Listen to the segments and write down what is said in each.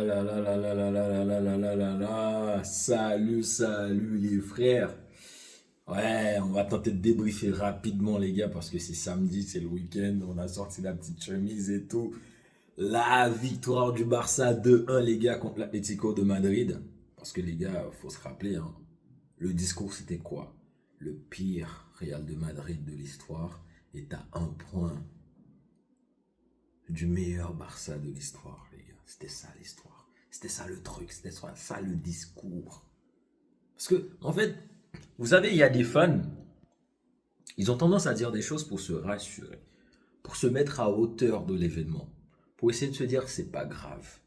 là là là là là là là là là là là là. Salut, salut les frères. Ouais, on va tenter de débriefer rapidement les gars parce que c'est samedi, c'est le week-end, on a sorti la petite chemise et tout. La victoire du Barça 2-1 les gars contre l'Atlético de Madrid. Parce que les gars, faut se rappeler, hein, le discours c'était quoi? Le pire Real de Madrid de l'histoire est à un point du meilleur Barça de l'histoire, les gars. C'était ça l'histoire. C'était ça le truc. C'était ça le discours. Parce que, en fait, vous savez, il y a des fans, ils ont tendance à dire des choses pour se rassurer, pour se mettre à hauteur de l'événement, pour essayer de se dire que c'est pas grave.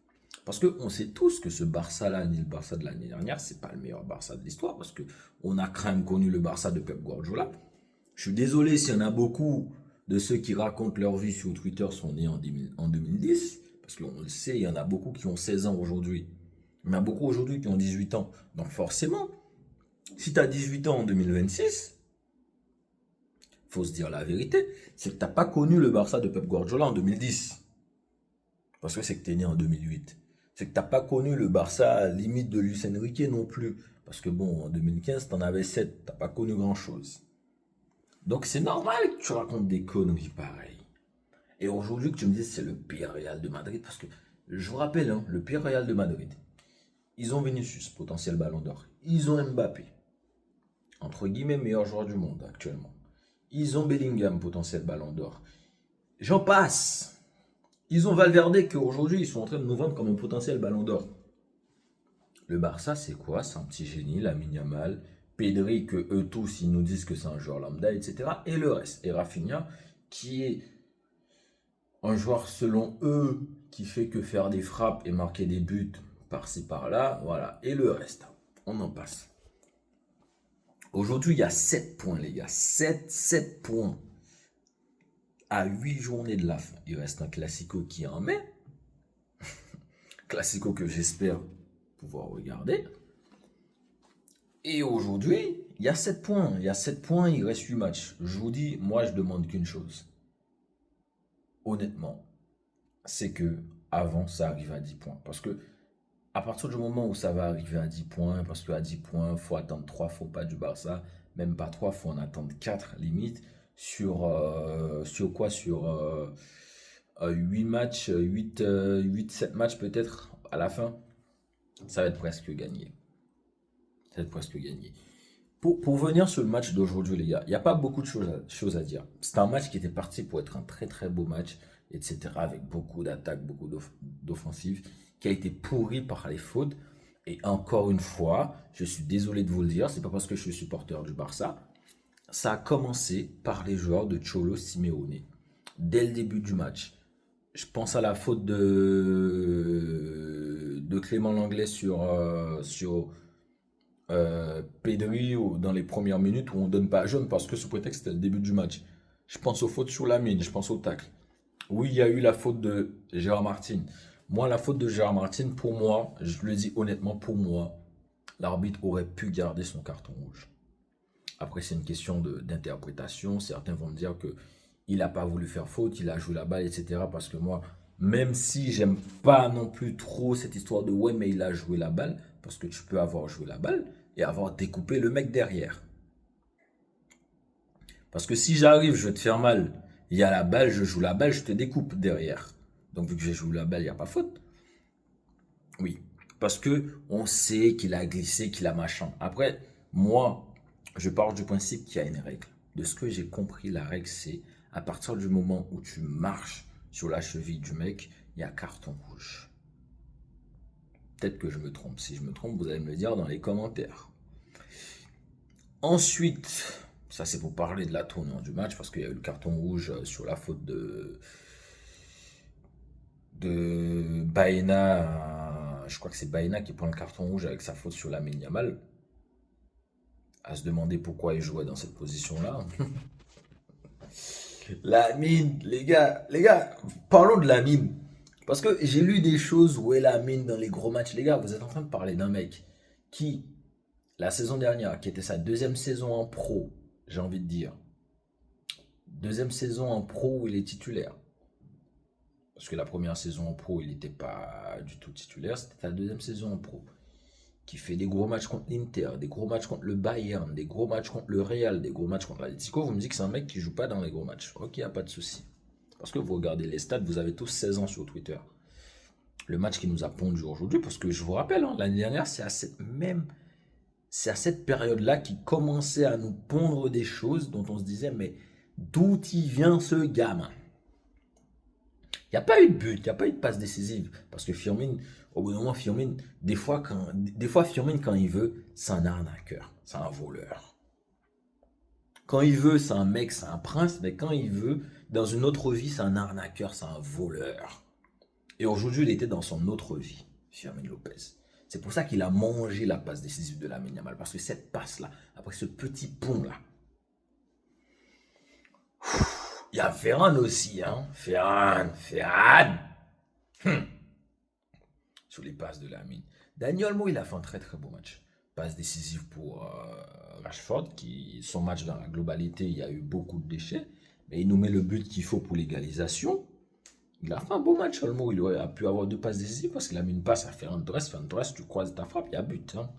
Parce qu'on sait tous que ce Barça-là, ni le Barça de l'année dernière, c'est pas le meilleur Barça de l'histoire, parce que on a quand même connu le Barça de Pep Guardiola. Je suis désolé s'il y en a beaucoup de ceux qui racontent leur vie sur Twitter sont nés en 2010, parce qu'on le sait, il y en a beaucoup qui ont 16 ans aujourd'hui. Il y en a beaucoup aujourd'hui qui ont 18 ans. Donc forcément, si tu as 18 ans en 2026, faut se dire la vérité, c'est que tu n'as pas connu le Barça de Pep Guardiola en 2010. Parce que c'est que tu es né en 2008. C'est que tu n'as pas connu le Barça limite de Luis Enrique non plus. Parce que bon, en 2015, tu en avais 7, tu n'as pas connu grand-chose. Donc c'est normal que tu racontes des conneries pareilles. Et aujourd'hui que tu me dises c'est le pire Real de Madrid, parce que je vous rappelle, hein, le pire Real de Madrid, ils ont Vinicius, potentiel ballon d'or. Ils ont Mbappé, entre guillemets meilleur joueur du monde actuellement. Ils ont Bellingham, potentiel ballon d'or. J'en passe. Ils ont Valverde qu'aujourd'hui ils sont en train de nous vendre comme un potentiel ballon d'or. Le Barça c'est quoi? C'est un petit génie, Lamine Yamal, Pedri que eux tous ils nous disent que c'est un joueur lambda, etc. Et le reste. Et Rafinha qui est un joueur selon eux qui fait que faire des frappes et marquer des buts par-ci par-là, voilà. Et le reste, on en passe. Aujourd'hui, il y a 7 points, les gars. 7 points. À 8 journées de la fin. Il reste un Classico qui est en mai. Classico que j'espère pouvoir regarder. Et aujourd'hui, il y a 7 points. Il y a 7 points, il reste 8 matchs. Je vous dis, moi, je demande qu'une chose. Honnêtement, c'est que avant ça arrive à 10 points. Parce que à partir du moment où ça va arriver à 10 points, parce qu'à 10 points, il faut attendre 3 faux pas du Barça, même pas 3, il faut en attendre 4 limite, sur quoi? Sur 8 matchs, 7 matchs peut-être à la fin, ça va être presque gagné. Ça va être presque gagné. Pour venir sur le match d'aujourd'hui, les gars, il n'y a pas beaucoup de choses à dire. C'est un match qui était parti pour être un très très beau match, etc. Avec beaucoup d'attaques, beaucoup d'offensives, qui a été pourri par les fautes. Et encore une fois, je suis désolé de vous le dire, c'est pas parce que je suis supporter du Barça. Ça a commencé par les joueurs de Cholo Simeone. Dès le début du match. Je pense à la faute de Clément Langlais sur Pedri dans les premières minutes où on donne pas jaune parce que sous prétexte c'était le début du match. Je pense aux fautes sur Lamine, je pense au tacle. Oui, il y a eu la faute de Gérard Martin. Moi, la faute de Gérard Martin, pour moi, je le dis honnêtement, pour moi, l'arbitre aurait pu garder son carton rouge. Après, c'est une question d'interprétation. Certains vont me dire que il n'a pas voulu faire faute, il a joué la balle, etc. Parce que moi, même si j'aime pas non plus trop cette histoire de ouais, mais il a joué la balle, parce que tu peux avoir joué la balle et avoir découpé le mec derrière. Parce que si j'arrive, je vais te faire mal, il y a la balle, je joue la balle, je te découpe derrière. Donc vu que j'ai joué la balle, il n'y a pas faute. Oui. Parce que on sait qu'il a glissé, qu'il a machin. Après, moi, je pars du principe qu'il y a une règle. De ce que j'ai compris, la règle, c'est à partir du moment où tu marches sur la cheville du mec, il y a carton rouge. Peut-être que je me trompe. Si je me trompe, vous allez me le dire dans les commentaires. Ensuite, ça c'est pour parler de la tournure du match, parce qu'il y a eu le carton rouge sur la faute de Baena. Je crois que c'est Baena qui prend le carton rouge avec sa faute sur Lamine Yamal. À se demander pourquoi il jouait dans cette position-là. Lamine, les gars, parlons de Lamine. Parce que j'ai lu des choses où est Lamine dans les gros matchs. Les gars, vous êtes en train de parler d'un mec qui, la saison dernière, qui était sa deuxième saison en pro, j'ai envie de dire. Deuxième saison en pro où il est titulaire. Parce que la première saison en pro, il n'était pas du tout titulaire. C'était la deuxième saison en pro. Qui fait des gros matchs contre l'Inter, des gros matchs contre le Bayern, des gros matchs contre le Real, des gros matchs contre l'Atlético. Vous me dites que c'est un mec qui joue pas dans les gros matchs. Ok, y a pas de souci. Parce que vous regardez les stats, vous avez tous 16 ans sur Twitter. Le match qui nous a pondu aujourd'hui, parce que je vous rappelle, hein, l'année dernière, c'est à cette période-là qui commençait à nous pondre des choses dont on se disait, mais d'où il vient ce gamin? Il n'y a pas eu de but, il n'y a pas eu de passe décisive. Parce que Firmine, au bout d'un moment, Firmine, des fois, Firmine, quand il veut, c'est un arnaqueur, c'est un voleur. Quand il veut, c'est un mec, c'est un prince, mais quand il veut, dans une autre vie, c'est un arnaqueur, c'est un voleur. Et aujourd'hui, il était dans son autre vie, Firmine Lopez. C'est pour ça qu'il a mangé la passe décisive de Lamine Yamal. Parce que cette passe-là, après ce petit pont-là, il y a Ferran aussi, hein. Ferran. Sur les passes de Lamine. Daniel Mo, il a fait un très très beau match. Passe décisive pour Rashford, son match dans la globalité, il y a eu beaucoup de déchets. Mais il nous met le but qu'il faut pour l'égalisation. Il a fait un beau match, Olmo. Il aurait pu avoir 2 passes décisives parce qu'il a mis une passe à Ferran Torres. Ferran Torres, tu croises ta frappe, il y a but. Hein.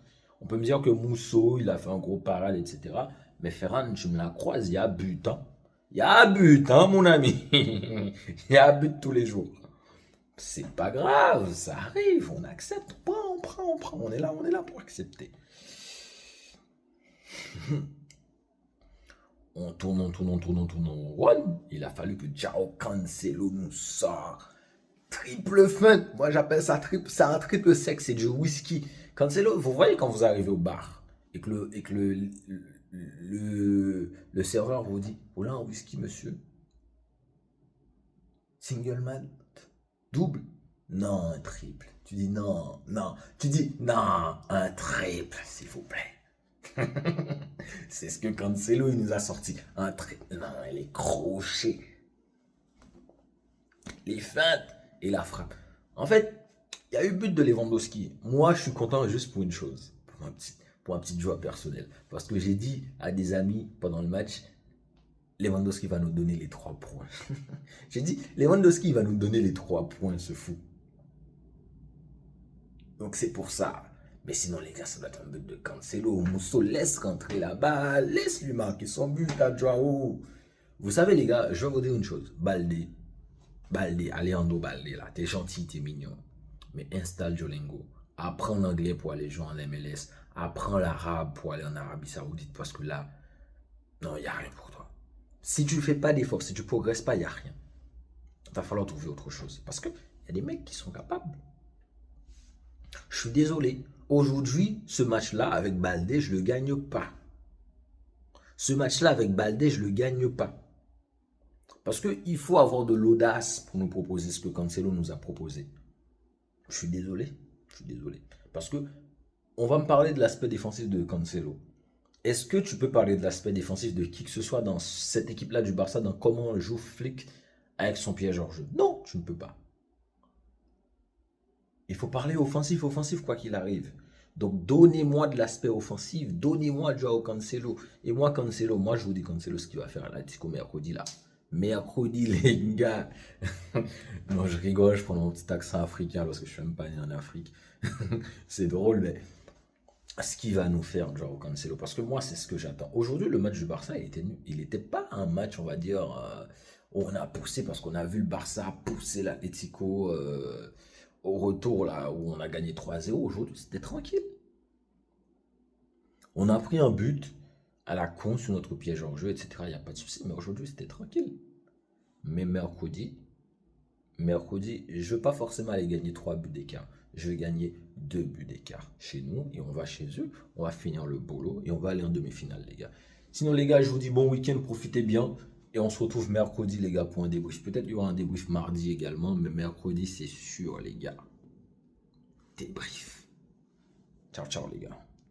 On peut me dire que Mousso, il a fait un gros parade, etc. Mais Ferran, tu me la croises, il y a but. Hein. Il y a but, hein, mon ami. Il y a but tous les jours. C'est pas grave, ça arrive, on accepte, on prend. On est là pour accepter. On tourne en run. Il a fallu que Joao Cancelo nous sorte. Triple feinte. Moi, j'appelle ça c'est un triple sec, c'est du whisky. Cancelo, vous voyez quand vous arrivez au bar et que le serveur vous dit, vous voulez un whisky, monsieur? Single malt? Double? Non, un triple. Tu dis non. Tu dis non, un triple, s'il vous plaît. C'est ce que Cancelo il nous a sorti. Un triple. Non, les crochets. Les feintes et la frappe. En fait, il y a eu but de Lewandowski. Moi, je suis content juste pour une chose. Pour un petit joie personnel. Parce que j'ai dit à des amis pendant le match, Lewandowski va nous donner les 3 points. J'ai dit, Lewandowski va nous donner les 3 points, ce fou. Donc c'est pour ça. Mais sinon, les gars, ça doit être un but de Cancelo. Mousso laisse rentrer là-bas. Laisse-lui marquer son but à Joao. Vous savez, les gars, je vais vous dire une chose. Baldé, Alejandro Baldé, là, t'es gentil, t'es mignon. Mais installe Duolingo. Apprends l'anglais pour aller jouer en MLS. Apprends l'arabe pour aller en Arabie Saoudite. Parce que là, non, il n'y a rien pour toi. Si tu ne fais pas d'efforts, si tu ne progresses pas, il n'y a rien. Il va falloir trouver autre chose. Parce qu'il y a des mecs qui sont capables. Je suis désolé. Aujourd'hui, ce match-là, avec Baldé, je ne le gagne pas. Ce match-là, avec Baldé, je ne le gagne pas. Parce qu'il faut avoir de l'audace pour nous proposer ce que Cancelo nous a proposé. Je suis désolé. Parce que on va me parler de l'aspect défensif de Cancelo. Est-ce que tu peux parler de l'aspect défensif de qui que ce soit dans cette équipe-là du Barça, dans comment joue Flick avec son piège hors jeu? Non, tu ne peux pas. Il faut parler offensif, quoi qu'il arrive. Donc, donnez-moi de l'aspect offensif, donnez-moi Joao Cancelo. Et moi, Cancelo, je vous dis Cancelo, ce qu'il va faire à l'Atlético mercredi là. Mercredi, les gars. Non, je rigole, je prends mon petit accent africain parce que je suis même pas né en Afrique. C'est drôle, mais ce qu'il va nous faire, Joao Cancelo, parce que moi, c'est ce que j'attends. Aujourd'hui, le match du Barça, il n'était pas un match, on va dire, où on a poussé, parce qu'on a vu le Barça pousser l'Atlético au retour, là, où on a gagné 3-0. Aujourd'hui, c'était tranquille. On a pris un but à la con sur notre piège en jeu, etc. Il n'y a pas de souci, mais aujourd'hui, c'était tranquille. Mais mercredi, je ne veux pas forcément aller gagner 3 buts d'écart. Je vais gagner 2 buts d'écart chez nous et on va chez eux. On va finir le boulot et on va aller en demi-finale, les gars. Sinon, les gars, je vous dis bon week-end, profitez bien. Et on se retrouve mercredi, les gars, pour un débrief. Peut-être qu'il y aura un débrief mardi également, mais mercredi, c'est sûr, les gars. Débrief. Ciao, ciao, les gars.